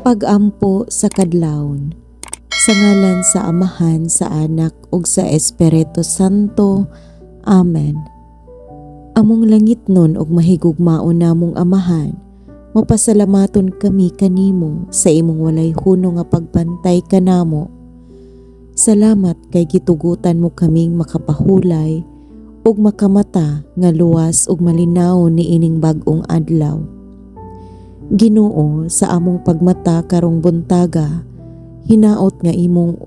Pag-ampo sa kadlawon. Sa ngalan sa Amahan, sa Anak, ug sa Espiritu Santo. Amen. Among langit nun ug mahigugmaon namong Amahan, mapasalamaton kami kanimo sa imong walay huno nga pagbantay kanamo. Salamat kay gitugutan mo kaming makapahulay ug makamata nga luwas ug malinaw ni ining bag-ong adlaw. Ginoo, sa among pagmata karong buntaga, hinaot nga imong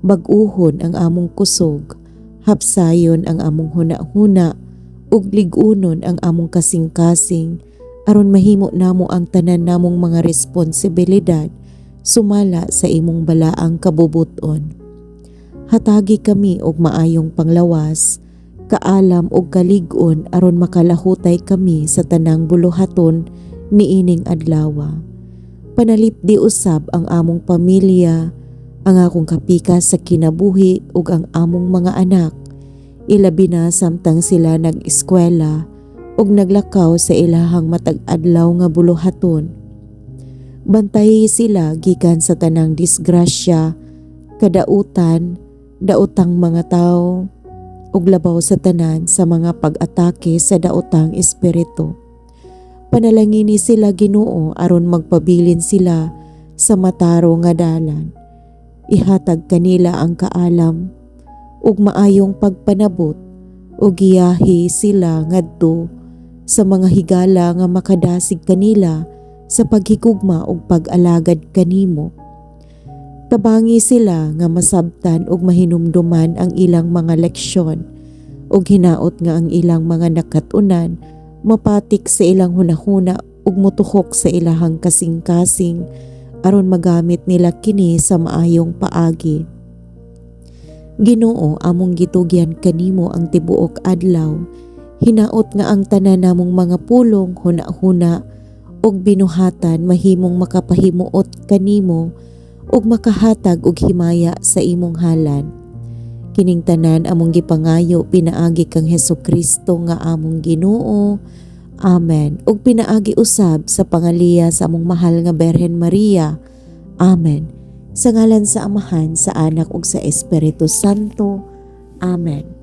bag-uhon ang among kusog, hapsayon ang among huna-huna ug lig-unon ang among kasing-kasing aron mahimo namo ang tanan namong mga responsibilidad sumala sa imong balaang kabubuton. Hatagi kami og maayong panglawas, kaalam ug kalig-on aron makalahutay kami sa tanang buluhaton niining adlawa. Panalipdi usab ang among pamilya, ang akong kapikas sa kinabuhi ug ang among mga anak, ilabi na samtang sila nag-eskwela ug naglakaw sa ilahang matag-adlaw nga buluhaton. Bantayi sila gikan sa tanang disgrasya, kadautan, daotang mga tawo ug labaw sa tanan sa mga pag-atake sa daotang espiritu. Panalangini sila Ginoo aron magpabilin sila sa mataro nga dalan. Ihatag kanila ang kaalam ug maayong pagpanabot ug giyahi sila ngadto sa mga higala nga makadasig kanila sa paghigugma ug pag-alagad kanimo. Tabangi sila nga masabtan ug mahinumduman ang ilang mga leksyon ug hinaot nga ang ilang mga nakatunan mapatik sa ilang hunahuna ug motuhok sa ilahang kasing-kasing aron magamit nila kini sa maayong paagi. Ginoo, among gitugyan kanimo ang tibuok adlaw, hinaot nga ang tanan namong mga pulong, huna-huna ug binuhatan mahimong makapahimuot kanimo ug makahatag og himaya sa imong halan. Kining tanan among gipangayo pinaagi kang Hesukristo nga among Ginoo. Amen. Ug pinaagi usab sa pangaliya sa among mahal nga Berhen Maria. Amen. Sa ngalan sa Amahan, sa Anak ug sa Espiritu Santo. Amen.